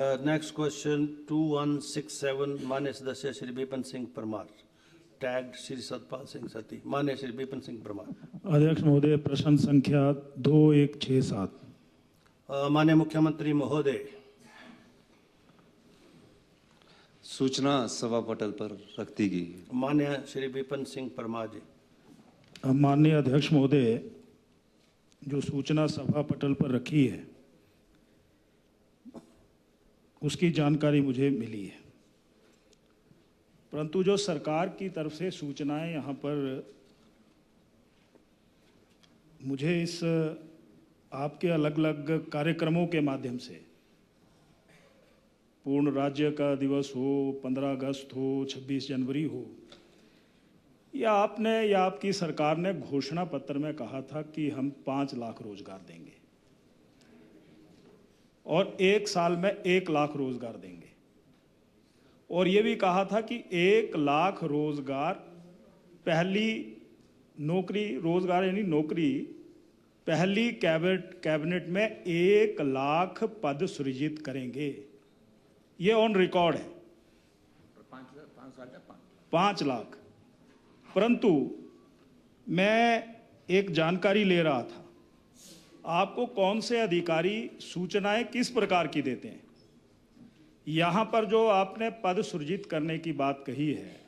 Next question 2167 मान्य सदस्य Shri Vipin Singh Parmar, tagged Shri Satpal Singh सती। मान्य श्री विपिन सिंह परमार। अध्यक्ष महोदय, प्रश्न संख्या 2167। माननीय मुख्यमंत्री महोदय। सूचना सभा पटल पर रख दी गई। माननीय श्री विपिन सिंह परमार जी। माननीय अध्यक्ष महोदय, जो सूचना सभा पटल पर रखी है उसकी जानकारी मुझे मिली है, परंतु जो सरकार की तरफ से सूचनाएं यहाँ पर मुझे इस आपके अलग अलग कार्यक्रमों के माध्यम से, पूर्ण राज्य का दिवस हो, 15 अगस्त हो, 26 जनवरी हो, या आपने या आपकी सरकार ने घोषणा पत्र में कहा था कि हम 5 लाख रोजगार देंगे और 1 साल में 1 लाख रोजगार देंगे, और ये भी कहा था कि 1 लाख रोजगार पहली नौकरी, रोजगार यानी नौकरी, पहली कैबिनेट में 1 लाख पद सृजित करेंगे। ये ऑन रिकॉर्ड है, 5 लाख। परंतु मैं एक जानकारी ले रहा था, आपको कौन से अधिकारी सूचनाएं किस प्रकार की देते हैं। यहां पर जो आपने पद सृजित करने की बात कही है,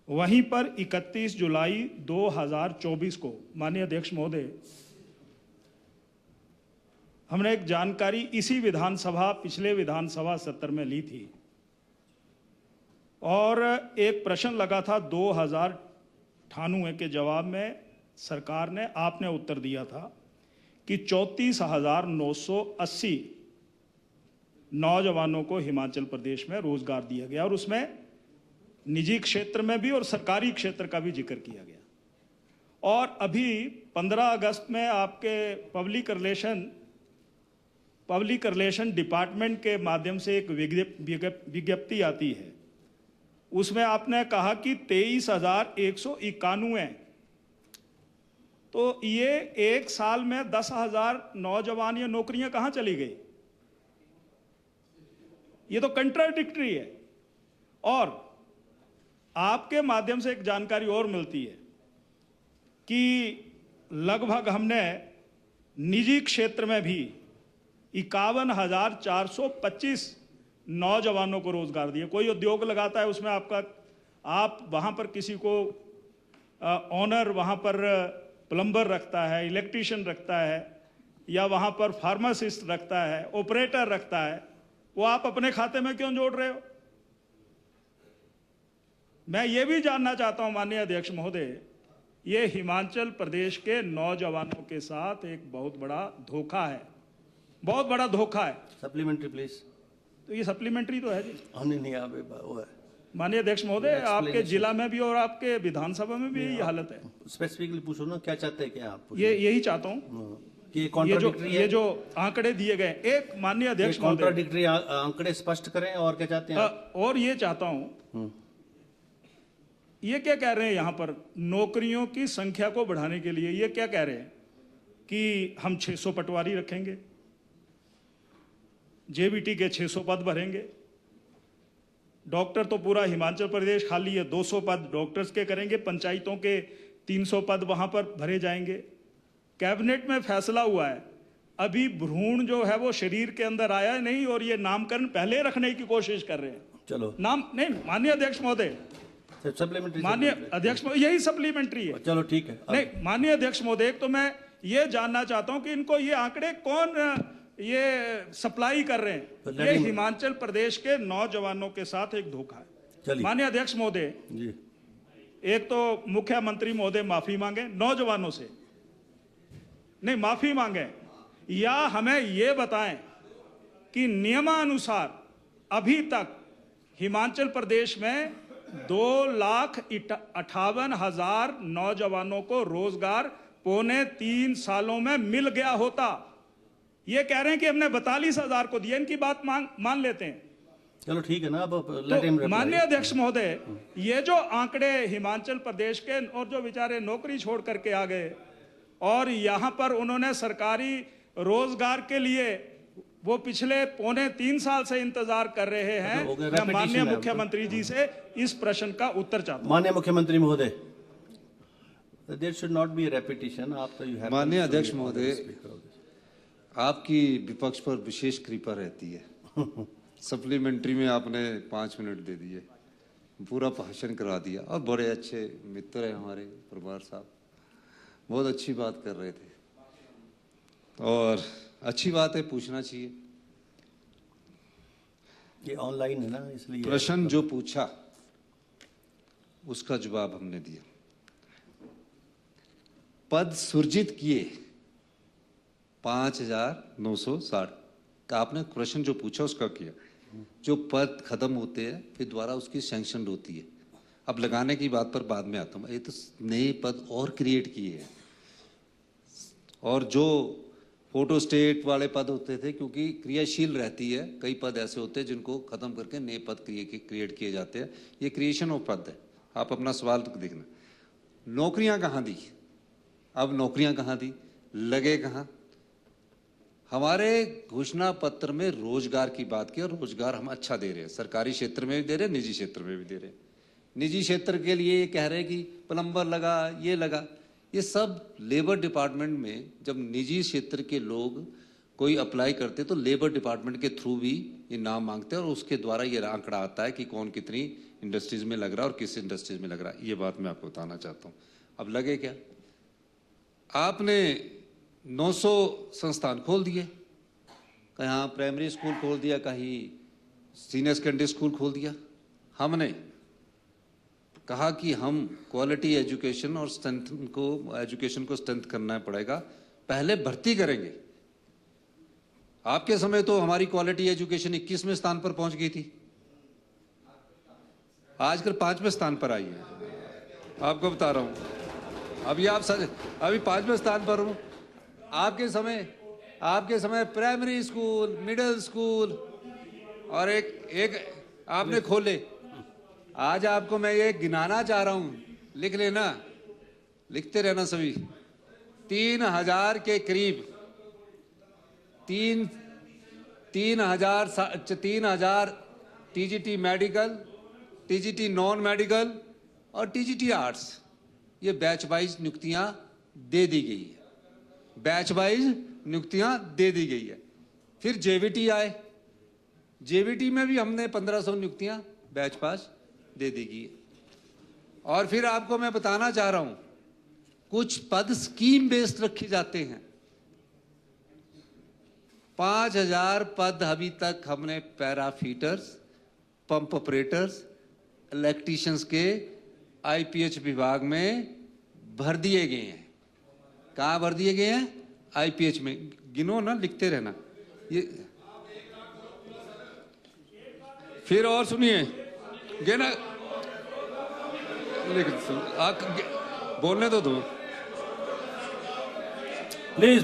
वहीं पर 31 जुलाई 2024 को माननीय अध्यक्ष महोदय, हमने एक जानकारी इसी विधानसभा, पिछले विधानसभा सत्र में ली थी, और एक प्रश्न लगा था 2098 के जवाब में सरकार ने, आपने उत्तर दिया था कि 34,980 नौजवानों को हिमाचल प्रदेश में रोजगार दिया गया, और उसमें निजी क्षेत्र में भी और सरकारी क्षेत्र का भी जिक्र किया गया। और अभी 15 अगस्त में आपके पब्लिक रिलेशन डिपार्टमेंट के माध्यम से एक विज्ञप्ति आती है, उसमें आपने कहा कि 23,191, तो ये 1 साल में 10,000 नौजवान या नौकरियां कहां चली गई? ये तो कंट्राडिक्टरी है। और आपके माध्यम से एक जानकारी और मिलती है कि लगभग हमने निजी क्षेत्र में भी 51,425 नौजवानों को रोजगार दिए। कोई उद्योग लगाता है, उसमें आप वहां पर किसी को ऑनर, वहां पर प्लम्बर रखता है, इलेक्ट्रिशियन रखता है, या वहां पर फार्मासिस्ट रखता है, ऑपरेटर रखता है, वो आप अपने खाते में क्यों जोड़ रहे हो? मैं ये भी जानना चाहता हूं माननीय अध्यक्ष महोदय, ये हिमाचल प्रदेश के नौजवानों के साथ एक बहुत बड़ा धोखा है, बहुत बड़ा धोखा है। Supplementary please. तो ये सप्लीमेंट्री तो है जी। नहीं वो है माननीय अध्यक्ष महोदय, आपके जिला में भी और आपके विधानसभा में भी यही हालत है। स्पेसिफिकली पूछो ना, क्या चाहते हैं क्या आप? यही चाहता हूं कि ये जो आंकड़े दिए गए, एक माननीय अध्यक्ष महोदय, कॉन्ट्राडिक्टरी आंकड़े स्पष्ट करें। और क्या चाहते हैं? और ये चाहता हूं, ये क्या कह रहे हैं यहां पर, नौकरियों की संख्या को बढ़ाने के लिए ये क्या कह रहे हैं कि हम 600 पटवारी रखेंगे, जेबीटी के 600 पद भरेंगे। डॉक्टर तो पूरा हिमाचल प्रदेश खाली है, 200 पद डॉक्टर्स के करेंगे, पंचायतों के 300 पद वहां पर भरे जाएंगे। कैबिनेट में फैसला हुआ है, अभी भ्रूण जो है वो शरीर के अंदर आया नहीं, और ये नामकरण पहले रखने की कोशिश कर रहे हैं। चलो नाम नहीं माननीय अध्यक्ष महोदय, सप्लीमेंट्री, माननीय अध्यक्ष महोदय, यही सप्लीमेंट्री है। चलो ठीक है। नहीं माननीय अध्यक्ष महोदय, तो मैं ये जानना चाहता हूं कि इनको ये आंकड़े कौन ये सप्लाई कर रहे हैं? ये हिमाचल प्रदेश के नौजवानों के साथ एक धोखा है। माननीय अध्यक्ष महोदय, एक तो मुख्यमंत्री महोदय माफी मांगे नौजवानों से, नहीं माफी मांगे, या हमें ये बताएं कि नियमानुसार अभी तक हिमाचल प्रदेश में 2,58,000 नौजवानों को रोजगार 3.25 सालों में मिल गया होता। ये कह रहे हैं कि हमने 42,000 को दिया, इनकी बात मान लेते हैं। चलो ठीक है ना। अब तो माननीय अध्यक्ष महोदय, ये जो आंकड़े हिमाचल प्रदेश के, और जो बेचारे नौकरी छोड़ करके आ गए और यहां पर उन्होंने सरकारी रोजगार के लिए वो पिछले 3.25 साल से इंतजार कर रहे हैं। हो गया, मैं repetition माननीय है। मुख्यमंत्री जी से इस प्रश्न का उत्तर चाहता हूं। माननीय मुख्यमंत्री महोदय, there should not be repetition. आप तो यू हैव माननीय अध्यक्ष महोदय, आपकी विपक्ष पर विशेष कृपा रहती है। सप्लीमेंट्री में आपने 5 मिनट दे दिए, पूरा भाषण करा दिया, और बड़े अच्छे मित्र हैं हमारे परमार साहब, बहुत अच्छी बात कर रहे थे, और अच्छी बात है, पूछना चाहिए। ये ऑनलाइन है ना, इसलिए प्रश्न जो पूछा उसका जवाब हमने दिया। पद सृजित किए 5,960 का आपने प्रश्न जो पूछा उसका किया। जो पद खत्म होते हैं फिर दोबारा उसकी सैंक्शन होती है। अब लगाने की बात पर बाद में आता हूं। ये तो नए पद और क्रिएट किए हैं, और जो फोटो स्टेट वाले पद होते थे, क्योंकि क्रियाशील रहती है, कई पद ऐसे होते हैं जिनको खत्म करके नए पद क्रिएट किए जाते हैं। ये क्रिएशन ऑफ पद है। आप अपना सवाल देखना। नौकरियां कहाँ दी? अब नौकरियां कहाँ दी, लगे कहाँ? हमारे घोषणा पत्र में रोजगार की बात की, और रोजगार हम अच्छा दे रहे हैं। सरकारी क्षेत्र में भी दे रहे हैं, निजी क्षेत्र में भी दे रहे हैं। निजी क्षेत्र के लिए ये कह रहे हैं कि प्लम्बर लगा, ये लगा, ये सब लेबर डिपार्टमेंट में जब निजी क्षेत्र के लोग कोई अप्लाई करते तो लेबर डिपार्टमेंट के थ्रू भी ये नाम मांगते हैं, और उसके द्वारा ये आंकड़ा आता है कि कौन कितनी इंडस्ट्रीज में लग रहा है और किस इंडस्ट्रीज में लग रहा है। ये बात मैं आपको बताना चाहता हूँ। अब लगे क्या? आपने 900 संस्थान खोल दिए, कहीं प्राइमरी स्कूल खोल दिया, कहीं सीनियर सेकेंडरी स्कूल खोल दिया। हमने कहा कि हम क्वालिटी एजुकेशन और एजुकेशन को स्ट्रेंथ करना पड़ेगा, पहले भर्ती करेंगे। आपके समय तो हमारी क्वालिटी एजुकेशन 21वें स्थान पर पहुंच गई थी, आजकल 5वें स्थान पर आई है। आपको बता रहा हूं, अभी 5वें स्थान पर हूं। आपके समय प्राइमरी स्कूल, मिडिल स्कूल और एक आपने खोले। आज आपको मैं ये गिनाना चाह रहा हूं, लिख लेना, लिखते रहना सभी। 3,000 के करीब 3,000 TGT medical, TGT non medical और टीजीटी आर्ट्स, ये बैच वाइज नियुक्तियां दे दी गई है। बैच वाइज नियुक्तियां दे दी गई है। फिर जेवीटी आए, जेवीटी में भी हमने 1500 नियुक्तियां बैच पास दे दी गई है। और फिर आपको मैं बताना चाह रहा हूं, कुछ पद स्कीम बेस्ड रखे जाते हैं। 5,000 पद अभी तक हमने पैराफिटर्स, पंप ऑपरेटर्स, इलेक्ट्रीशियंस के आईपीएच विभाग में भर दिए गए हैं। कहां भर दिए गए हैं? आईपीएच में। गिनो ना, लिखते रहना। ये फिर और सुनिए, गिना, आप बोलने तो दो। Please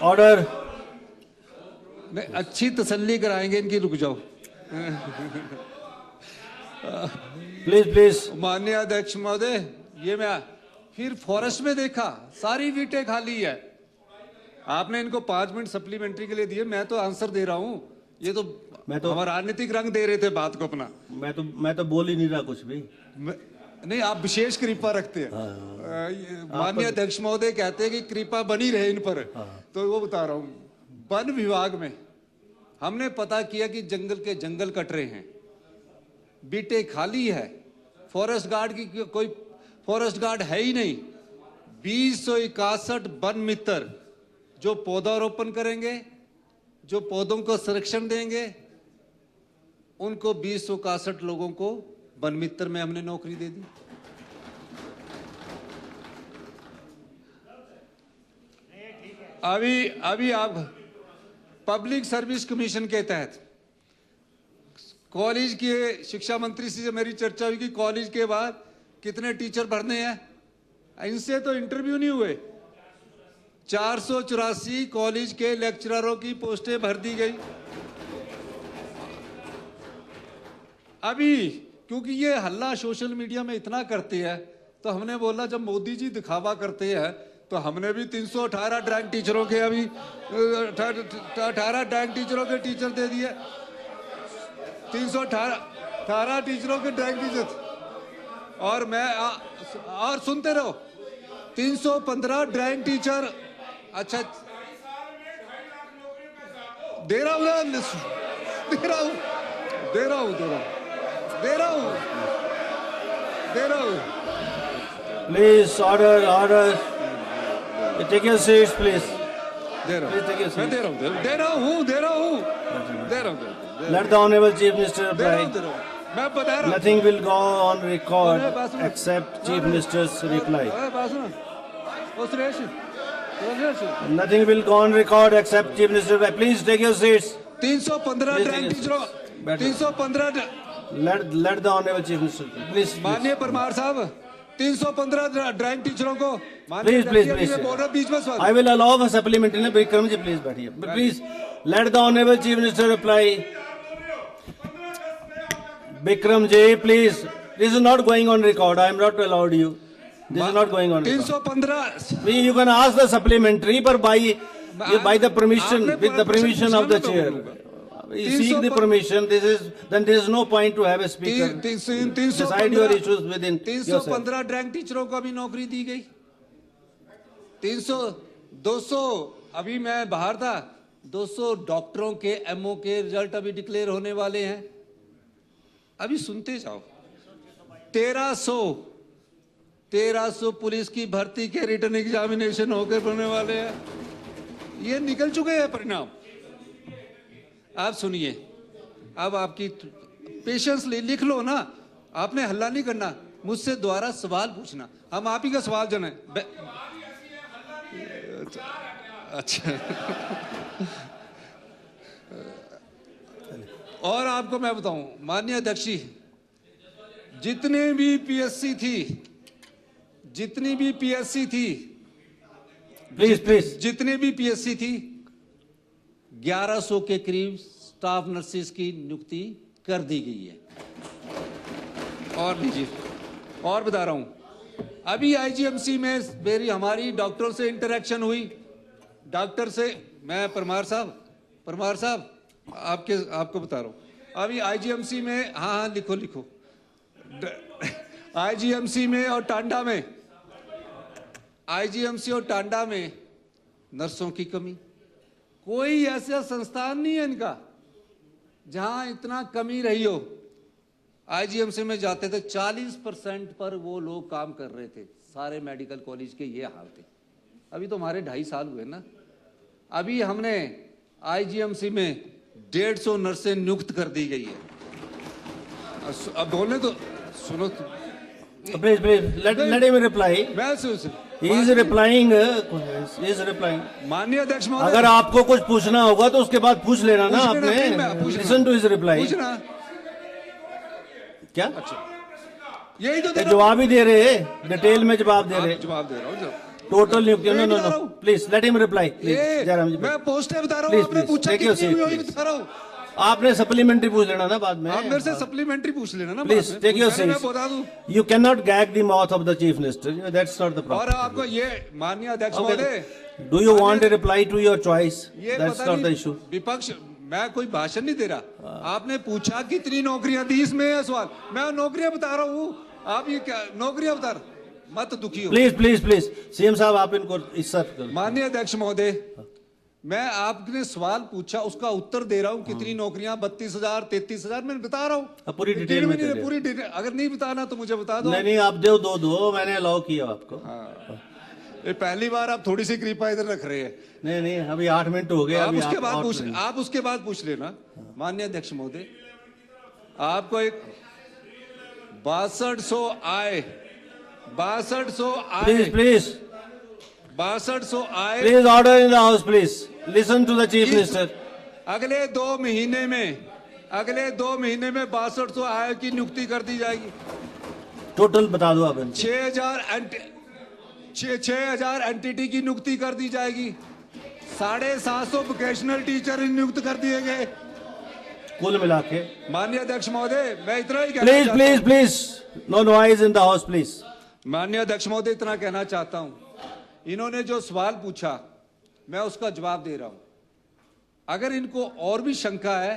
order. नहीं, अच्छी तसल्ली कराएंगे इनकी, रुक जाओ। प्लीज माननीय अध्यक्ष महोदय, ये मैं फिर फॉरेस्ट में देखा, सारी वीटें खाली है। आपने इनको 5 मिनट सप्लीमेंट्री के लिए दिए, मैं तो आंसर दे रहा हूं। ये तो हमारा राजनीतिक रंग दे रहे थे बात को अपना। मैं तो बोल ही नहीं रहा कुछ भी। नहीं, आप विशेष कृपा रखते हैं। माननीय अध्यक्ष महोदय कहते हैं कि कृपा बनी रहे इन पर। तो वो बता रहा हूं, वन विभाग में हमने पता किया कि जंगल के जंगल कट रहे हैं, बीटे खाली है, फॉरेस्ट गार्ड की कोई फॉरेस्ट गार्ड है ही नहीं। 261 वन मित्र जो पौधारोपण करेंगे, जो पौधों को संरक्षण देंगे, उनको 261 लोगों को वन मित्र में हमने नौकरी दे दी। अभी आप पब्लिक सर्विस कमीशन के तहत कॉलेज के शिक्षा मंत्री से मेरी चर्चा हुई कि कॉलेज के बाद कितने टीचर भरने हैं। इनसे तो इंटरव्यू नहीं हुए। 484 कॉलेज के लेक्चररों की पोस्टें भर दी गई। अभी क्योंकि ये हल्ला सोशल मीडिया में इतना करते हैं, तो हमने बोला जब मोदी जी दिखावा करते हैं तो हमने भी 318 ड्राइंग टीचरों के अभी 18 ड्राइंग टीचरों के टीचर दे दिए। 318 टीचरों के ड्राइंग टीचर। और मैं और सुनते रहो, 315 ड्राइंग टीचर। अच्छा दे रहा हूं ना, दे रहा हूं दे रहा हूं दे रहा हूं दे रहा हूं दे रहा हूं। Please, order. Take your seats, please. दे रहा Please take your हूं, मैं seats. दे रहा हूं दे रहा हूं दे रहा हूं दे रहा हूं Let the Honorable Chief Minister दे रहा हूं reply. दे रहा हूं। मैं बता रहा हूं। Nothing will go on record अरे बात सुनो। except Chief Minister's reply. अरे बात सुनो। ओ Suresh, Nothing will go on record except Chief Minister's reply. Please take your seats. 315 Please drawing take your टीचरों, seats. Better. 315 Let the Honorable Chief Minister. Please. माननीय परमार साहब, 315 drawing टीचरों को Please, please. बोल रहा बीच में सवाल। I will allow a supplementary. ना Vikram जी please बैठिए. But please let the Honorable Chief Minister reply. Vikram ji, please. This is not going on record. I am not allowed you. This is not going on record. 315 You can ask the supplementary, but by the permission, आपने with the permission of the पूछना chair. तो You seek the permission. Then there is no point to have a speaker. 315 Decide your issues within yourself. 315 drawing टीचरों को अभी नौकरी दी गई। 200 अभी मैं बाहर था, 200 डॉक्टरों के एमओ के रिजल्ट अभी डिक्लेयर होने वाले हैं। अभी सुनते जाओ। 1300 पुलिस की भर्ती के रिटर्न एग्जामिनेशन होकर होने वाले हैं। ये निकल चुके हैं परिणाम। आप सुनिए, अब आपकी पेशेंस लिख लो ना, आपने हल्ला नहीं करना, मुझसे दोबारा सवाल पूछना, हम आप ही का सवाल जने। अच्छा और आपको मैं बताऊं, माननीय अध्यक्ष जी, जितनी भी पीएससी थी, Please. जितने भी पीएससी थी, 1100 के करीब स्टाफ नर्सेस की नियुक्ति कर दी गई है। और लीजिए, और बता रहा हूं, अभी आईजीएमसी में हमारी डॉक्टर से इंटरेक्शन हुई। डॉक्टर से मैं परमार साहब आपको बता रहा हूं, अभी आईजीएमसी में, हाँ लिखो आईजीएमसी में और टांडा में, आईजीएमसी और टांडा में नर्सों की कमी। कोई ऐसा संस्थान नहीं है इनका जहां इतना कमी रही हो। आईजीएमसी में जाते थे, 40% पर वो लोग काम कर रहे थे। सारे मेडिकल कॉलेज के ये हाल थे। अभी तो हमारे 2.5 साल हुए ना। अभी हमने आईजीएमसी में 150 नर्सें नियुक्त कर दी गई है। अब बोलने तो सुनो तो। Please, let him reply. He is replying. माननीय अध्यक्ष महोदय, अगर आपको कुछ पूछना होगा तो उसके बाद पूछ लेना ना आपने। Listen to his reply. पूछना क्या? यही तो जवाब ही दे रहे, डिटेल में जवाब दे रहे। जवाब दे रहा हूँ। टोटल नियुक्ति। No please let him reply. Please Jairam ji, मैं पोस्टर बता रहा हूँ, Please, आपने please, पूछा take your कितनी seat, हुई please. बता रहा हूँ। आपने सप्लीमेंट्री पूछ लेना ना बाद में। आप मेरे से सप्लीमेंट्री पूछ लेना ना। प्लीज टेक योर मैं बता दूं। Seat. You can not gag the mouth of the chief minister, that's not the और प्रॉब्लम। आपको ये माननीय अध्यक्ष महोदय, do you want a reply to your choice? ये दैट्स पता नॉट द नहीं, इशू। विपक्ष, मैं कोई भाषण नहीं दे रहा। आपने पूछा कितनी नौकरियां दी, इसमें है सवाल। मैं नौकरियां बता रहा हूँ, आप ये क्या नौकरियां बता रहे, मत दुखी हो। प्लीज सीएम साहब आप इनको इज्जत करो। माननीय अध्यक्ष महोदय, मैं आपने सवाल पूछा, उसका उत्तर दे रहा हूं। कितनी नौकरियां? 32,000 33,000 मैं बता रहा हूं। पूरी डिटेल में दे रहे हो। पूरी डिटेल, अगर नहीं बताना तो मुझे बता दो। नहीं आप दो, मैंने अलाउ किया आपको। ये पहली बार आप थोड़ी सी कृपा इधर रख रहे हैं। नहीं अभी 8 मिनट हो गए। आप अभी उसके बाद पूछ लेना। माननीय अध्यक्ष महोदय, आपको एक 6200 आए, 6200 आए, प्लीज 6200 आए। Please order in the house, please listen to the chief minister. अगले 2 महीने में 6200 आय की नियुक्ति कर दी जाएगी। टोटल बता दो आप। 6,000 एनटीटी की नियुक्ति कर दी जाएगी। 750 वोकेशनल टीचर नियुक्त कर दिए गए कुल मिला के। माननीय अध्यक्ष महोदय, मैं इतना ही कहना चाहता please no noise in the house please. माननीय अध्यक्ष महोदय, इतना कहना चाहता हूं इन्होंने जो सवाल पूछा मैं उसका जवाब दे रहा हूं। अगर इनको और भी शंका है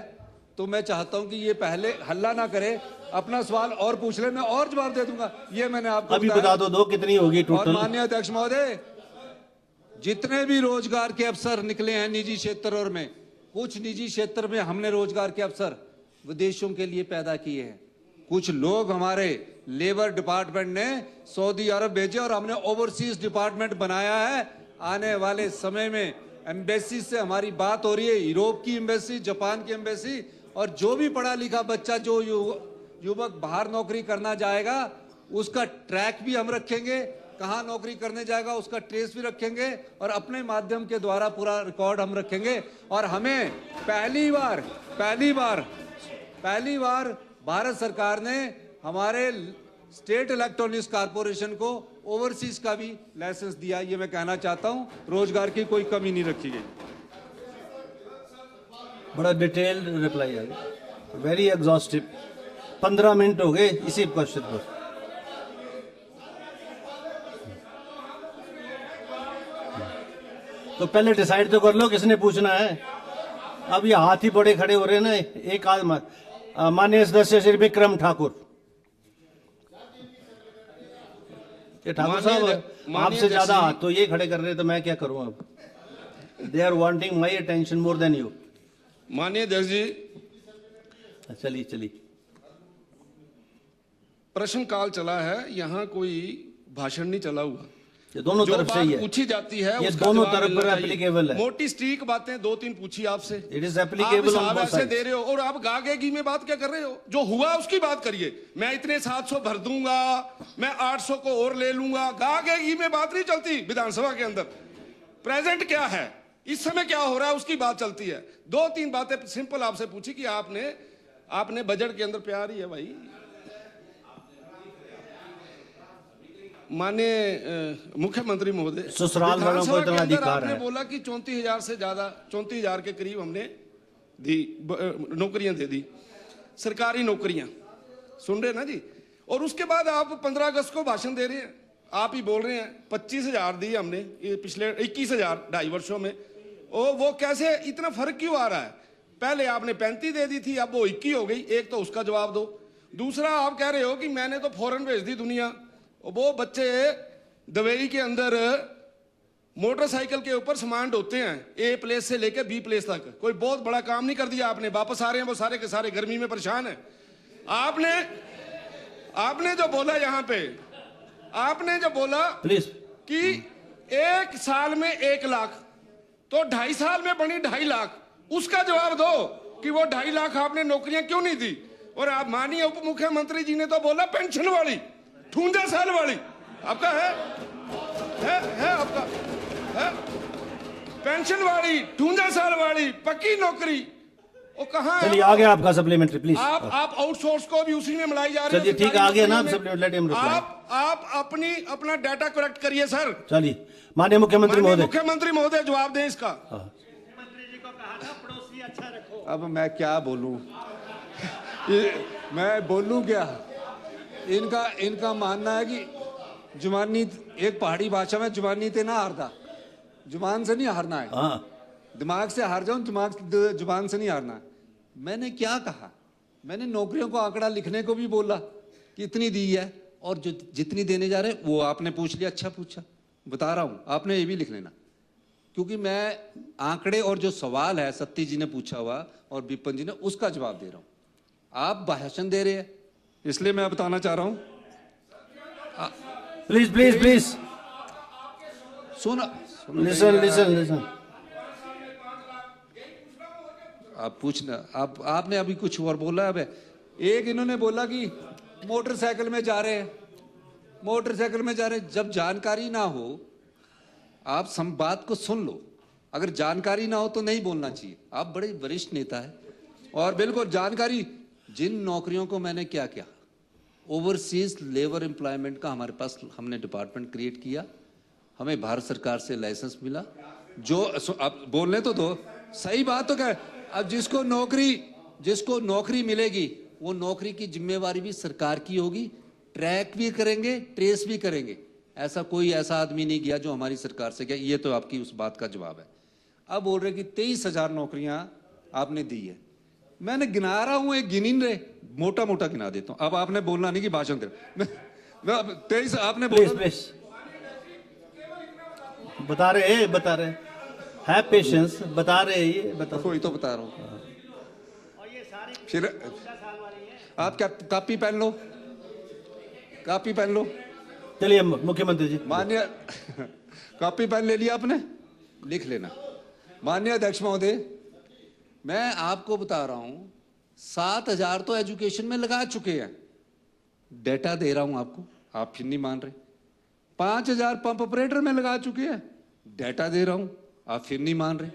तो मैं चाहता हूं कि ये पहले हल्ला ना करे, अपना सवाल और पूछ ले, मैं और जवाब दे दूंगा। ये मैंने आपको अभी बता दो कितनी होगी और टोटल। माननीय अध्यक्ष महोदय, जितने भी रोजगार के अवसर निकले हैं निजी क्षेत्र में, कुछ निजी क्षेत्र में हमने रोजगार के अवसर विदेशों के लिए पैदा किए हैं। कुछ लोग हमारे लेबर डिपार्टमेंट ने सऊदी अरब भेजे और हमने ओवरसीज डिपार्टमेंट बनाया है। आने वाले समय में एम्बेसी से हमारी बात हो रही है, यूरोप की एम्बेसी, जापान की एम्बेसी, और जो भी पढ़ा लिखा बच्चा, जो युवक बाहर नौकरी करना जाएगा उसका ट्रैक भी हम रखेंगे, कहाँ नौकरी करने जाएगा उसका ट्रेस भी रखेंगे, और अपने माध्यम के द्वारा पूरा रिकॉर्ड हम रखेंगे। और हमें पहली बार भारत सरकार ने हमारे स्टेट इलेक्ट्रॉनिक्स कॉर्पोरेशन को ओवरसीज का भी लाइसेंस दिया। ये मैं कहना चाहता हूं, रोजगार की कोई कमी नहीं रखी गई। बड़ा डिटेल्ड रिप्लाई आ गया, वेरी एग्जॉस्टिव। 15 मिनट हो गए इसी क्वेश्चन पर। तो पहले डिसाइड तो कर लो किसने पूछना है। अब ये हाथ ही बड़े खड़े हो रहे हैं ना। एक आदमी माननीय सदस्य श्री विक्रम ठाकुर। ये ठाकुर साहब आपसे ज्यादा हाथ तो ये खड़े कर रहे हैं, तो मैं क्या करूं अब। They are wanting my attention more than you. माननीय अध्यक्ष जी, चलिए प्रश्न काल चला है, यहाँ कोई भाषण नहीं चला हुआ। ये दोनों जो तरफ से बात ही है, पूछी जाती है ये उसका दोनों जवाब तरफ मिलना पर चाहिए। एप्लीकेबल है। मोटी स्ट्रीक बातें 2-3 पूछी आपसे, इट इज एप्लीकेबल ऑन आप बोथ ऐसे साइड्स। दे रहे हो और आप गा गी में बात क्या कर रहे हो। जो हुआ उसकी बात करिए। मैं इतने 700 भर दूंगा, मैं 800 को और ले लूंगा, गा गी में बात नहीं चलती। विधानसभा के अंदर प्रेजेंट क्या है, इस समय क्या हो रहा है, उसकी बात चलती है। 2-3 बातें सिंपल आपसे पूछी कि आपने बजट के अंदर प्यार ही है भाई। माननीय मुख्यमंत्री महोदय, ससुराल वालों को इतना अधिकार आपने है। बोला कि 34,000 से ज्यादा, 34,000 के करीब हमने दी नौकरियां दे दी, सरकारी नौकरियां। सुन रहे ना जी। और उसके बाद आप 15 अगस्त को भाषण दे रहे हैं, आप ही बोल रहे हैं 25,000 दी हमने ये पिछले 21,000 2.5 वर्षों में। वो कैसे इतना फर्क क्यों आ रहा है। पहले आपने 35 दे दी थी, अब वो 21 हो गई। एक तो उसका जवाब दो। दूसरा, आप कह रहे हो कि मैंने तो फौरन भेज दी दुनिया। वो बच्चे दुबई के अंदर मोटरसाइकिल के ऊपर सामान ढोते हैं, ए प्लेस से लेकर बी प्लेस तक। कोई बहुत बड़ा काम नहीं कर दिया आपने। वापस आ रहे हैं वो सारे के सारे गर्मी में परेशान है। आपने जो बोला यहाँ पे, आपने जो बोला प्लीज कि 1 साल में 1 लाख, तो 2.5 साल में बनी 2.5 लाख। उसका जवाब दो कि वो 2.5 लाख आपने नौकरियां क्यों नहीं दी। और आप माननीय उप मुख्यमंत्री जी ने तो बोला पेंशन वाली, 58 साल वाली। आपका है आपका है पेंशन वाली, 58 साल वाली पक्की नौकरी। वो कहाँ है। चलिए आ गया आपका सप्लीमेंट्री प्लीज। आप आउटसोर्स को भी उसी में मिलाई जा रहे हैं। चलिए ठीक है, आ गया ना सप्लीमेंट्री। Late him reply. आप अपना डाटा करेक्ट करिए सर। चलिए माननीय मुख्यमंत्री महोदय। मुख्यमंत्री महोदय जवाब दें इसका। मुख्यमंत्री जी को कहा था पड़ोसी अच्छा रखो। अब मैं क्या बोलूं मैं बोलूं क्या। इनका मानना है कि जुबानी, एक पहाड़ी भाषा में जुबानी ते ना हारदा, जुबान से नहीं हारना है। दिमाग से हार जाऊं, जुबान से नहीं हारना। मैंने क्या कहा, मैंने नौकरियों को आंकड़ा लिखने को भी बोला कि इतनी दी है, और जो जितनी देने जा रहे हैं वो आपने पूछ लिया। अच्छा पूछा, बता रहा हूं, आपने ये भी लिख लेना। क्योंकि मैं आंकड़े और जो सवाल है सत्ती जी ने पूछा हुआ और विपिन जी ने, उसका जवाब दे रहा हूं। आप भाषण दे रहे हैं, इसलिए मैं बताना चाह रहा हूं। Please soon, listen. आप पूछना। आपने अभी कुछ और बोला। अब एक इन्होंने बोला कि मोटरसाइकिल में जा रहे हैं। जब जानकारी ना हो, आप बात को सुन लो। अगर जानकारी ना हो तो नहीं बोलना चाहिए। आप बड़े वरिष्ठ नेता है और बिल्कुल जानकारी। जिन नौकरियों को मैंने क्या किया, ओवरसीज लेबर एम्प्लॉयमेंट का हमारे पास हमने डिपार्टमेंट क्रिएट किया, हमें भारत सरकार से लाइसेंस मिला। जो अब बोलने तो दो, सही बात तो क्या। अब जिसको नौकरी मिलेगी वो नौकरी की जिम्मेवारी भी सरकार की होगी। ट्रैक भी करेंगे, ट्रेस भी करेंगे। ऐसा कोई ऐसा आदमी नहीं गया जो हमारी सरकार से गया। ये तो आपकी उस बात का जवाब है। अब बोल रहे कि 23,000 नौकरियां आपने दी है। मैंने गिना रहा हूं, एक गिनी रहे, मोटा मोटा गिना देता हूं। अब आपने बोलना नहीं कि भाषण दे रहे। 23 आपने बोला। प्लीज बता रहे है पेशेंस, बता रहे हैं, ये बता वही तो बता रहा हूं। और ये सारी फिर 14 साल वाली है। आप क्या कॉपी पहन लो, कॉपी पहन लो। चलिए मुख्यमंत्री जी, मान्य कॉपी पेन ले लिया आपने, लिख लेना। माननीय अध्यक्ष महोदय, मैं आपको बता रहा हूं 7,000 तो एजुकेशन में लगा चुके हैं। डेटा दे रहा हूं आपको, आप फिर नहीं मान रहे। 5,000 पंप ऑपरेटर में लगा चुके हैं। डेटा दे रहा हूं, आप फिर नहीं मान रहे।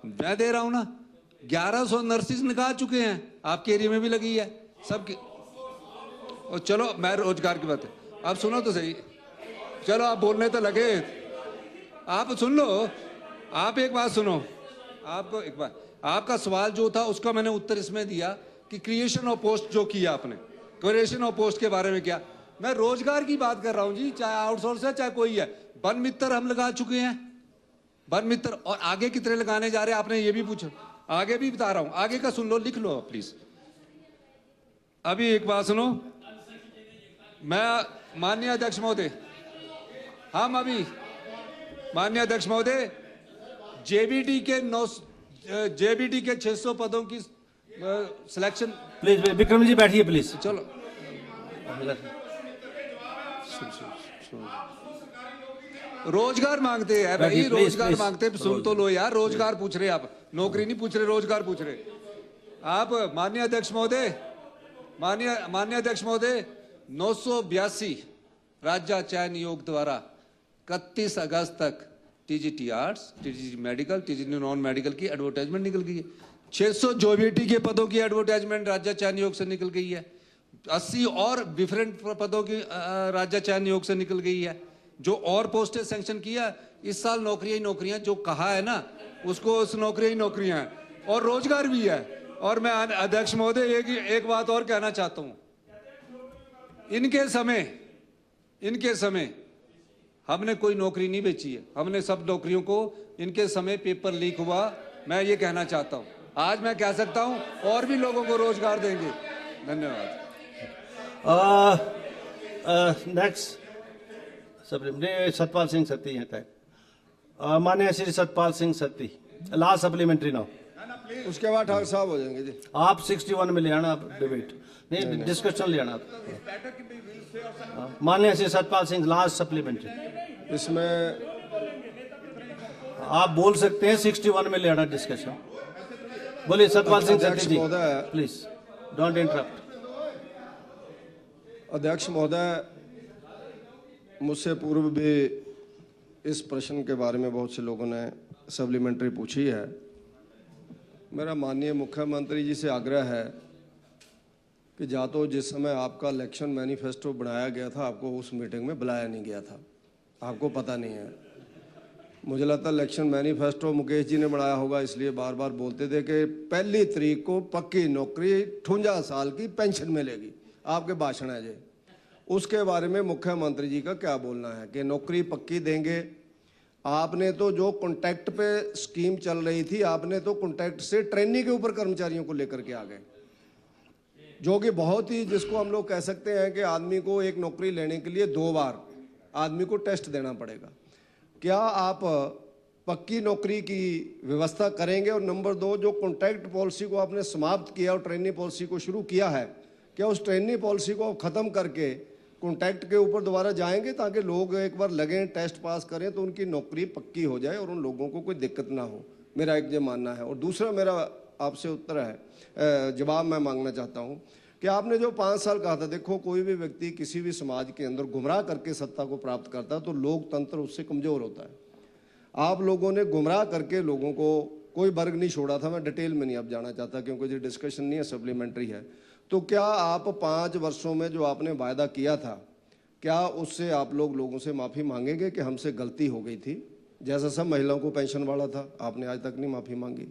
मैं दे रहा हूं ना, 1100 नर्सिस लगा चुके हैं, आपके एरिया में भी लगी है सबकी। और चलो मैं रोजगार की बात है, आप सुनो तो सही। चलो आप बोलने तो लगे, आप सुन लो। आप एक बात सुनो, आपको एक बात, आपका सवाल जो था उसका मैंने उत्तर इसमें दिया कि क्रिएशन ऑफ पोस्ट जो किया आपने, क्रिएशन ऑफ पोस्ट के बारे में क्या। मैं रोजगार की बात कर रहा हूं जी, चाहे आउटसोर्स है चाहे कोई है। वन मित्र हम लगा चुके हैं, वन मित्र। और आगे कितने लगाने जा रहे हैं आपने ये भी पूछा, आगे भी बता रहा हूं, आगे का सुन लो, लिख लो प्लीज। अभी एक बात सुनो, मैं माननीय अध्यक्ष महोदय, हम अभी माननीय अध्यक्ष महोदय जेबीटी के 600 पदों की सिलेक्शन। प्लीज विक्रम जी बैठिए प्लीज। चलो रोजगार मांगते हैं भाई, रोजगार मांगते हैं, सुन तो लो यार। रोजगार पूछ रहे आप, नौकरी नहीं पूछ रहे, रोजगार पूछ रहे आप। माननीय अध्यक्ष महोदय, माननीय अध्यक्ष महोदय, 982 राज्य चयन आयोग द्वारा 31 अगस्त तक TGT arts, TGT medical, TGT non medical की एडवर्टाइजमेंट निकल गई है। 600 जोबीटी के पदों की एडवर्टाइजमेंट राज्य चयन आयोग से निकल गई है। 80 और डिफरेंट पदों की राज्य चयन आयोग से निकल गई है। जो और पोस्टें सैंक्शन किया, इस साल नौकरियां ही नौकरियां, जो कहा है ना उसको, उस नौकरियां ही नौकरियां हैं और रोजगार भी है। और मैं अध्यक्ष महोदय एक बात और कहना चाहता हूं, इनके समय हमने कोई नौकरी नहीं बेची है, हमने सब नौकरियों को, इनके समय पेपर लीक हुआ। मैं ये कहना चाहता हूं, आज मैं कह सकता हूं और भी लोगों को रोजगार देंगे। धन्यवाद। नेक्स्ट सतपाल सिंह सत्ती है। माननीय Shri Satpal Singh Satti, last supplementary now. उसके बाद ठाकुर साहब हो जाएंगे जी। आप 61 में ले आना, डिबेट नहीं, डिस्कशन ले आना। माननीय श्री सतपाल सिंह, लास्ट सप्लीमेंट्री। इसमें आप बोल सकते हैं, 61 में ले आना डिस्कशन। बोलिए सतपाल सिंह सत्ती जी, प्लीज डोंट इंटरप्ट। अध्यक्ष महोदय, मुझसे पूर्व भी इस प्रश्न के बारे में बहुत से लोगों ने सप्लीमेंट्री पूछी है। मेरा माननीय मुख्यमंत्री जी से आग्रह है कि या तो जिस समय आपका इलेक्शन मैनिफेस्टो बनाया गया था, आपको उस मीटिंग में बुलाया नहीं गया था, आपको पता नहीं है। मुझे लगता है इलेक्शन मैनिफेस्टो मुकेश जी ने बनाया होगा, इसलिए बार बार बोलते थे कि 1 तारीख को पक्की नौकरी 58 साल की पेंशन मिलेगी। आपके भाषण है जी, उसके बारे में मुख्यमंत्री जी का क्या बोलना है कि नौकरी पक्की देंगे? आपने तो जो कॉन्ट्रैक्ट पे स्कीम चल रही थी, आपने तो कॉन्ट्रैक्ट से ट्रेनिंग के ऊपर कर्मचारियों को लेकर के आ गए, जो कि बहुत ही, जिसको हम लोग कह सकते हैं कि आदमी को एक नौकरी लेने के लिए 2 बार आदमी को टेस्ट देना पड़ेगा। क्या आप पक्की नौकरी की व्यवस्था करेंगे? और नंबर 2, जो कॉन्ट्रैक्ट पॉलिसी को आपने समाप्त किया और ट्रेनिंग पॉलिसी को शुरू किया है, क्या उस ट्रेनिंग पॉलिसी को आप ख़त्म करके कॉन्ट्रैक्ट के ऊपर दोबारा जाएंगे, ताकि लोग एक बार लगें, टेस्ट पास करें तो उनकी नौकरी पक्की हो जाए और उन लोगों को कोई दिक्कत ना हो? मेरा एक ये मानना है। और दूसरा मेरा आपसे उत्तर है, जवाब मैं मांगना चाहता हूँ कि आपने जो 5 साल कहा था, देखो कोई भी व्यक्ति किसी भी समाज के अंदर गुमराह करके सत्ता को प्राप्त करता है तो लोकतंत्र उससे कमज़ोर होता है। आप लोगों ने गुमराह करके लोगों को कोई वर्ग नहीं छोड़ा था। मैं डिटेल में नहीं अब जाना चाहता क्योंकि ये डिस्कशन नहीं है, सप्लीमेंट्री है। तो क्या आप 5 वर्षों में जो आपने वायदा किया था, क्या उससे आप लोगों से माफ़ी मांगेंगे कि हमसे गलती हो गई थी? जैसा सब महिलाओं को पेंशन वाला था, आपने आज तक नहीं माफ़ी मांगी।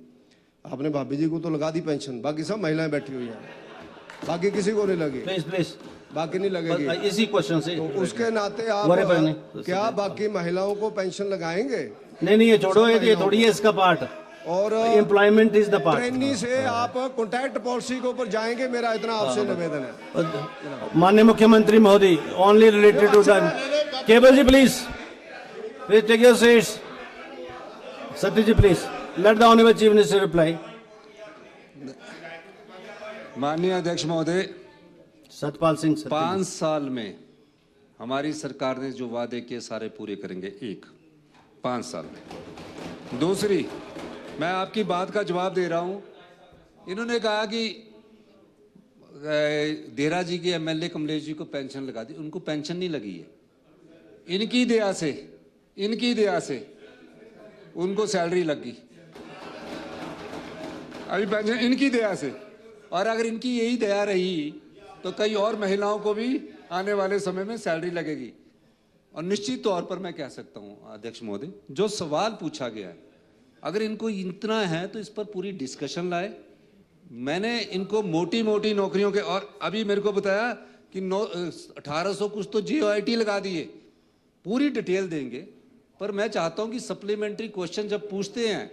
आपने भाभी जी को तो लगा दी पेंशन, बाकी सब महिलाएं बैठी हुई हैं। बाकी किसी को नहीं लगी, प्लीज प्लीज, बाकी नहीं लगेगी। इसी क्वेश्चन से तो उसके नाते वरे पर आप नहीं। क्या बाकी महिलाओं को पेंशन लगाएंगे? नहीं, ये छोड़ो, ये थोड़ी है इसका पार्ट, और employment is the part. Trainee से आप कॉन्ट्रैक्ट पॉलिसी के ऊपर जाएंगे, मेरा इतना आपसे निवेदन है। माननीय मुख्यमंत्री महोदय, only related to the cable जी, please take your seats. Satya ji please, let the honourable chief minister reply. माननीय अध्यक्ष महोदय, सतपाल सिंह, 5 साल में हमारी सरकार ने जो वादे किए सारे पूरे करेंगे, 5 साल में। दूसरी, मैं आपकी बात का जवाब दे रहा हूं। इन्होंने कहा कि देरा जी के एमएलए कमलेश जी को पेंशन लगा दी, उनको पेंशन नहीं लगी है। इनकी दया से उनको सैलरी लग गई, अभी पेंशन इनकी दया से। और अगर इनकी यही दया रही तो कई और महिलाओं को भी आने वाले समय में सैलरी लगेगी। और निश्चित तौर पर मैं कह सकता हूं अध्यक्ष महोदय, जो सवाल पूछा गया है, अगर इनको इतना है तो इस पर पूरी डिस्कशन लाए। मैंने इनको मोटी मोटी नौकरियों के, और अभी मेरे को बताया कि 1800 कुछ तो GOIT लगा दिए, पूरी डिटेल देंगे। पर मैं चाहता हूं कि सप्लीमेंट्री क्वेश्चन जब पूछते हैं,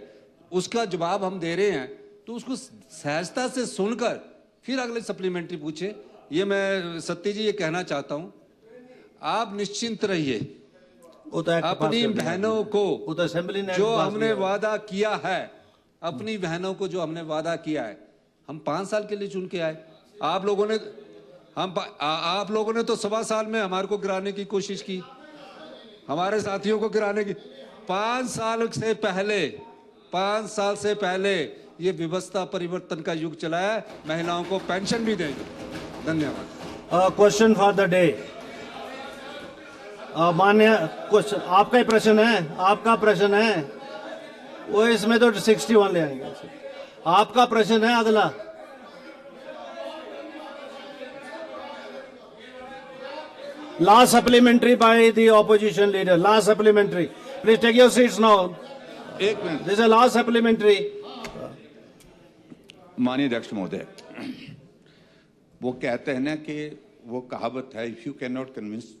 उसका जवाब हम दे रहे हैं तो उसको सहजता से सुनकर फिर अगले सप्लीमेंट्री पूछे। ये मैं सत्य जी ये कहना चाहता हूं, आप निश्चिंत रहिए, अपनी बहनों को जो हमने वादा किया है, अपनी बहनों को जो हमने वादा किया है, हम 5 साल के लिए चुन के आए। आप लोगों ने तो 1.25 साल में हमारे को गिराने की कोशिश की, हमारे साथियों को गिराने की। 5 साल से पहले ये व्यवस्था परिवर्तन का युग चला है, महिलाओं को पेंशन भी देंगे। धन्यवाद। क्वेश्चन फॉर द डे, मान्य क्वेश्चन आपका ही प्रश्न है, आपका प्रश्न है वो, इसमें तो 61 ले आएंगे। आपका प्रश्न है अगला। Last supplementary by the opposition leader, last supplementary, please take your seats now. एक minute, this is last supplementary. माननीय अध्यक्ष महोदय, वो कहते हैं ना कि वो कहावत है, if you can not convince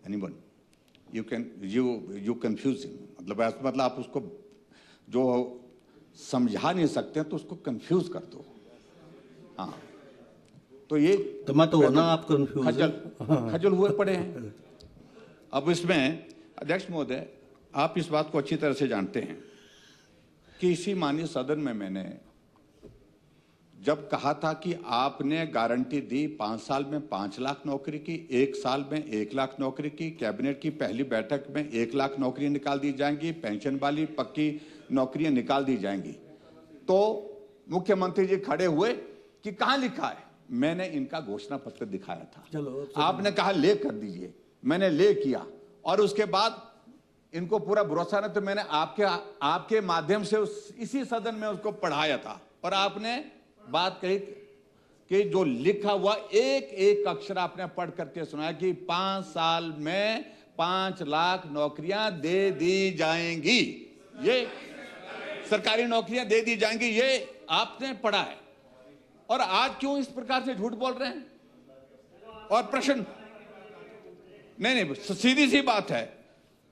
anyone you confuse him. मतलब आप उसको जो समझा नहीं सकते तो उसको कंफ्यूज कर दो। हाँ, तो ये तो मैं तो ना आप कंफ्यूज खजल हुए पड़े हैं। अब इसमें अध्यक्ष महोदय, आप इस बात को अच्छी तरह से जानते हैं कि इसी माननीय सदन में मैंने जब कहा था कि आपने गारंटी दी 5 साल में 5 लाख नौकरी की, 1 साल में 1 लाख नौकरी की, कैबिनेट की पहली बैठक में 1 लाख नौकरी निकाल दी जाएंगी, पेंशन वाली पक्की नौकरियां निकाल दी जाएंगी, तो मुख्यमंत्री जी खड़े हुए कि कहां लिखा है। मैंने इनका घोषणा पत्र दिखाया था, चलो आपने कहा ले कर दीजिए, मैंने ले किया, और उसके बाद इनको पूरा भरोसा नहीं तो मैंने आपके माध्यम से इसी सदन में उसको पढ़ाया था, और आपने बात कही कि जो लिखा हुआ एक एक अक्षर आपने पढ़ करके सुनाया कि 5 साल में 5 लाख नौकरियां दे दी जाएंगी, ये सरकारी नौकरियां दे दी जाएंगी, ये आपने पढ़ा है। और आज क्यों इस प्रकार से झूठ बोल रहे हैं? और प्रश्न नहीं, सीधी सी बात है,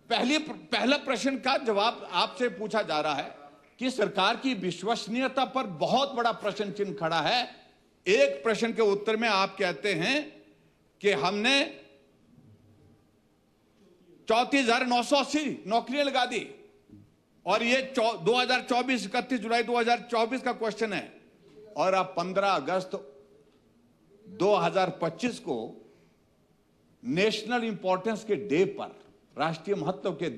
पहला प्रश्न का जवाब आपसे पूछा जा रहा है कि सरकार की विश्वसनीयता पर बहुत बड़ा प्रश्न चिन्ह खड़ा है। एक प्रश्न के उत्तर में आप कहते हैं कि हमने 34,980 नौकरियां लगा दी, और ये 2024 31 जुलाई 2024 का क्वेश्चन है, और अब 15 अगस्त 2025 को नेशनल इंपॉर्टेंस के डे पर, राष्ट्रीय महत्व के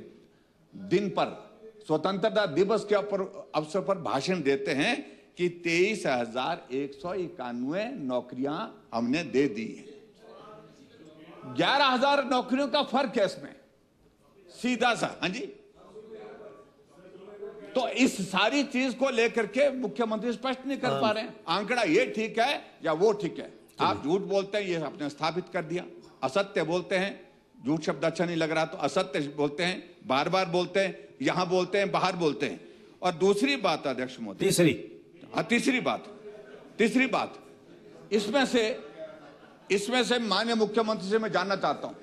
दिन पर, स्वतंत्रता दिवस के अवसर पर भाषण देते हैं कि 23,191 नौकरियां हमने दे दी है। 11,000 नौकरियों का फर्क है इसमें, सीधा सा। हाँ जी, तो इस सारी चीज को लेकर के मुख्यमंत्री स्पष्ट नहीं कर पा रहे हैं, आंकड़ा ये ठीक है या वो ठीक है। आप झूठ बोलते हैं, ये आपने स्थापित कर दिया। असत्य बोलते हैं, झूठ शब्द अच्छा नहीं लग रहा तो असत्य बोलते हैं, बार बार बोलते हैं, यहां बोलते हैं, बाहर बोलते हैं। और दूसरी बात अध्यक्ष महोदय, तीसरी बात इसमें से माननीय मुख्यमंत्री से मैं जानना चाहता हूं,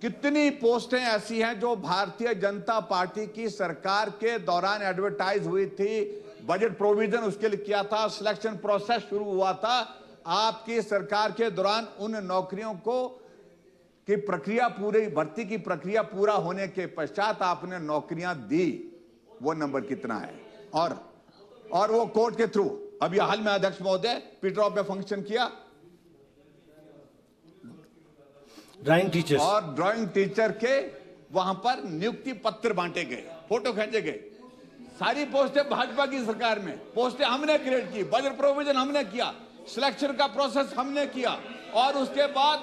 कितनी पोस्टें ऐसी हैं जो भारतीय जनता पार्टी की सरकार के दौरान एडवर्टाइज हुई थी, बजट प्रोविजन उसके लिए किया था, सिलेक्शन प्रोसेस शुरू हुआ था, आपकी सरकार के दौरान उन नौकरियों को की प्रक्रिया पूरी, भर्ती की प्रक्रिया पूरा होने के पश्चात आपने नौकरियां दी, वो नंबर कितना है? और वो कोर्ट के थ्रू, अभी हाल में अध्यक्ष महोदय पीटरऑफ में फंक्शन किया ड्राइंग टीचर्स, और ड्राइंग टीचर के वहां पर नियुक्ति पत्र बांटे गए, फोटो खींचे गए। सारी पोस्टें भाजपा की सरकार में, पोस्टें हमने क्रिएट की, बजट प्रोविजन हमने किया, सिलेक्शन का प्रोसेस हमने किया, और उसके बाद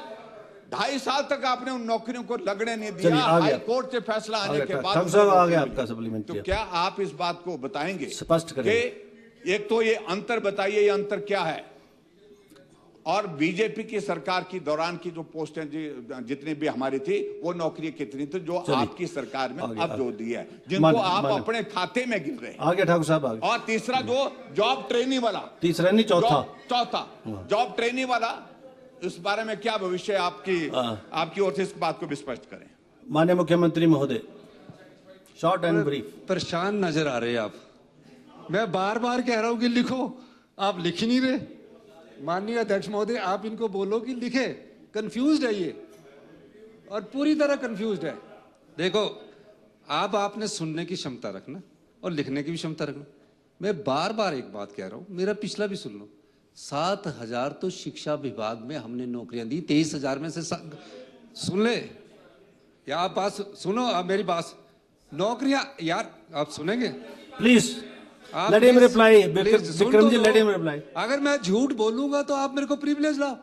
2.5 साल तक आपने उन नौकरियों को लगने नहीं दिया। हाई कोर्ट से फैसला आने के बाद आ गया आपका सप्लीमेंट्री। तो क्या आप इस बात को बताएंगे, स्पष्ट करें कि एक तो ये अंतर बताइए, ये अंतर क्या है, और बीजेपी की सरकार की दौरान की जो पोस्टें जितनी भी हमारी थी, वो नौकरी कितनी थी जो आपकी सरकार में अब जो दी है, जिनको आप अपने खाते में गिन रहे हैं। आगे ठाकुर साहब आगे। और तीसरा जो जॉब ट्रेनिंग वाला, तीसरा नहीं चौथा जॉब ट्रेनिंग वाला, इस बारे में क्या भविष्य आपकी ओर से इस बात को भी स्पष्ट करें। माननीय मुख्यमंत्री महोदय, शॉर्ट एंड ब्रीफ। परेशान नजर आ रहे हैं आप। मैं बार बार कह रहा हूं कि लिखो, आप लिख ही नहीं रहे। माननीय अध्यक्ष महोदय, आप इनको बोलो कि लिखे, कंफ्यूज्ड है ये, और पूरी तरह कंफ्यूज्ड है। देखो, आपने सुनने की क्षमता रखना और लिखने की भी क्षमता रखना। मैं बार बार एक बात कह रहा हूं, मेरा पिछला भी सुन लो। 7,000 तो शिक्षा विभाग में हमने नौकरियां दी, 23,000 में से सुन ले, या आप बात सुनो, आप मेरी बात, नौकरियां, यार आप सुनेंगे please, let him reply. Vikram ji, let him reply. अगर मैं झूठ बोलूंगा तो आप मेरे को प्रिविलेज लाओ,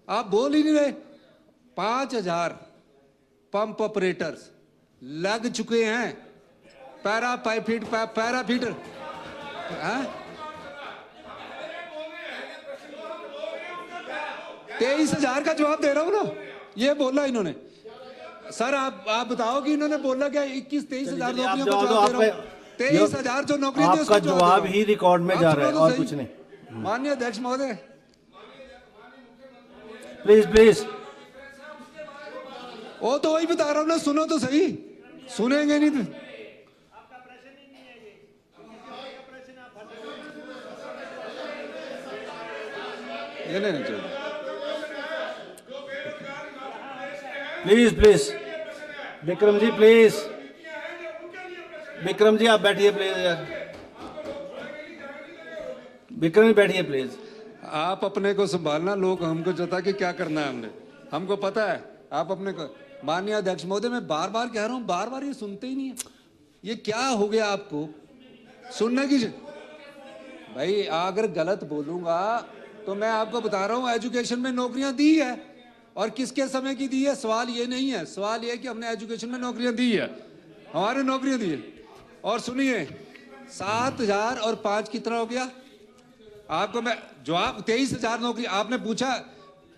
आप बोल ही नहीं रहे। 5,000 पंप ऑपरेटर्स लग चुके हैं, पैराफीटर। 23,000 का जवाब दे रहा हूं ना, ये बोला इन्होंने। सर आप बताओ कि इन्होंने बोला क्या 21-23,000 नौकरियों का जवाब दे रहा हूं। 23,000 जो नौकरी थी, आपका जवाब ही रिकॉर्ड में जा रहा है और कुछ नहीं। माननीय अध्यक्ष महोदय, प्लीज। वो तो वही बता रहा हूं ना, सुनो तो सही, सुनेंगे नहीं तो। आपका प्रश्न ही नहीं है ये, आपका प्रश्न आप ये नहीं चाहिए। प्लीज विक्रम जी, प्लीज विक्रम जी, आप बैठिए प्लीज यार। विक्रम जी बैठिए प्लीज। आप अपने को संभालना, लोग हमको जता कि क्या करना है हमको पता है। आप अपने को, माननीय अध्यक्ष महोदय, मैं बार बार कह रहा हूं, बार बार ये सुनते ही नहीं है। ये क्या हो गया आपको सुनने की? भाई अगर गलत बोलूंगा तो मैं आपको बता रहा हूं, एजुकेशन में नौकरियां दी है, और किसके समय की दी है, सवाल ये नहीं है। सवाल ये है कि हमने एजुकेशन में नौकरियां दी है, हमारे नौकरियां दी है। और सुनिए, 7,000 और 5 कितना हो गया? आपको मैं जवाब, 23,000 नौकरी आपने पूछा।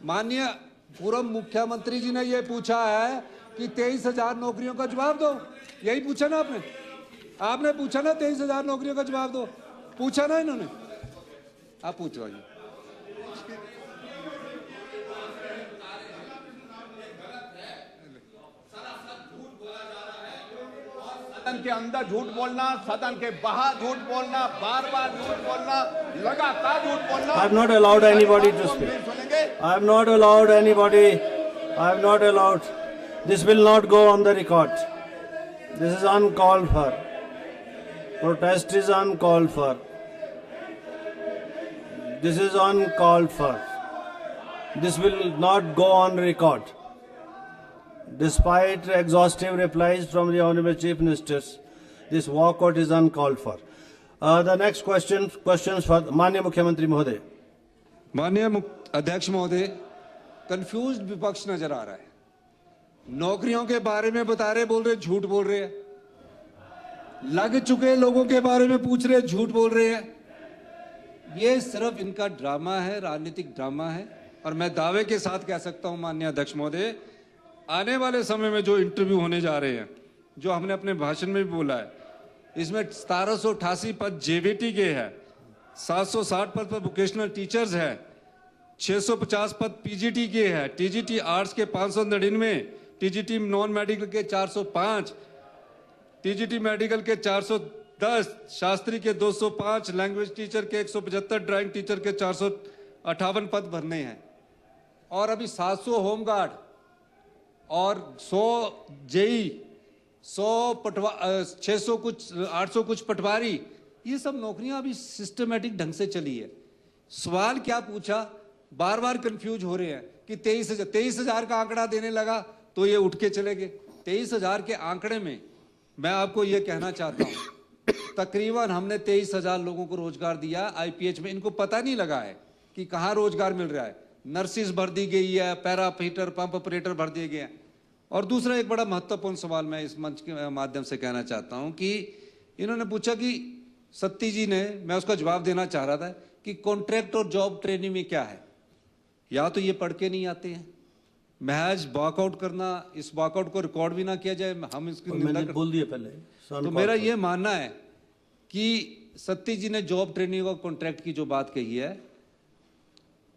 माननीय पूर्व मुख्यमंत्री जी ने ये पूछा है कि 23,000 नौकरियों का जवाब दो, यही पूछा ना आपने पूछा ना, 23,000 नौकरियों का जवाब दो, पूछा ना इन्होंने। आप पूछो। सदन के अंदर झूठ बोलना, सदन के बाहर झूठ बोलना, बार बार झूठ बोलना, लगातार झूठ बोलना। I have not allowed anybody to speak. I have not allowed anybody. I have not allowed. This will not go on the record. This is uncalled for. Protest is uncalled for. This is uncalled for. This will not go on record. Despite exhaustive replies from the Honorable Chief Ministers, this walkout is uncalled for. The next questions for माननीय मुख्यमंत्री महोदय। माननीय अध्यक्ष महोदय, confused विपक्ष नजर आ रहा है। नौकरियों के बारे में बता रहे, बोल रहे झूठ बोल रहे हैं, लग चुके लोगों के बारे में पूछ रहे, झूठ बोल रहे हैं। ये सिर्फ इनका ड्रामा है, राजनीतिक ड्रामा है। और मैं दावे के साथ कह सकता हूं माननीय अध्यक्ष महोदय, आने वाले समय में जो इंटरव्यू होने जा रहे हैं, जो हमने अपने भाषण में भी बोला है, इसमें 1788 पद जेवीटी के हैं, 760 पद पर वोकेशनल टीचर्स है, 650 पद पीजीटी के हैं, टीजीटी आर्ट्स के 599, टीजीटी नॉन मेडिकल के 405, टीजीटी मेडिकल के 410, शास्त्री के 205, लैंग्वेज टीचर के 175, ड्राइंग टीचर के 458 पद भरने हैं। और अभी 700 होमगार्ड और 100 जेई, 600 कुछ 800 कुछ पटवारी, ये सब नौकरियां अभी सिस्टमेटिक ढंग से चली है। सवाल क्या पूछा, बार बार कंफ्यूज हो रहे हैं कि 23,000 का आंकड़ा देने लगा तो ये उठ के चले गए। 23,000 के आंकड़े में मैं आपको ये कहना चाहता हूं, तकरीबन हमने 23,000 लोगों को रोजगार दिया आईपीएच में। इनको पता नहीं लगा है कि कहां रोजगार मिल रहा है। नर्सिस भर दी गई है, पैरा फीटर, पंप ऑपरेटर भर दिए गए हैं। और दूसरा एक बड़ा महत्वपूर्ण सवाल मैं इस मंच के माध्यम से कहना चाहता हूं कि इन्होंने पूछा कि सत्ती जी ने, मैं उसका जवाब देना चाह रहा था कि कॉन्ट्रैक्ट और जॉब ट्रेनिंग में क्या है। या तो ये पढ़ के नहीं आते हैं, महज वॉकआउट करना, इस वॉकआउट को रिकॉर्ड भी ना किया जाए, हम इसकी निंदा बोल दिया पहले। तो मेरा ये मानना है कि सत्ती जी ने जॉब ट्रेनिंग और कॉन्ट्रैक्ट की जो बात कही है,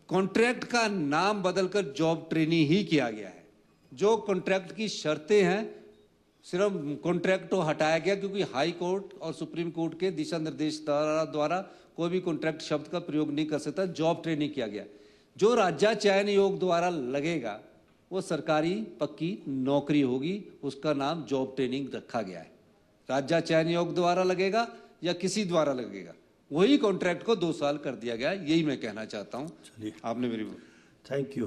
कॉन्ट्रैक्ट का नाम बदलकर जॉब ट्रेनिंग ही किया गया है। जो कॉन्ट्रैक्ट की शर्तें हैं, सिर्फ कॉन्ट्रैक्ट को हटाया गया क्योंकि हाई कोर्ट और सुप्रीम कोर्ट के दिशा निर्देश द्वारा कोई भी कॉन्ट्रैक्ट शब्द का प्रयोग नहीं कर सकता। जॉब ट्रेनिंग किया गया। जो राज्य चयन आयोग द्वारा लगेगा वो सरकारी पक्की नौकरी होगी, उसका नाम जॉब ट्रेनिंग रखा गया है। राज्य चयन आयोग द्वारा लगेगा या किसी द्वारा लगेगा, वही कॉन्ट्रैक्ट को 2 साल कर दिया गया। यही मैं कहना चाहता हूं। आपने मेरी थैंक यू।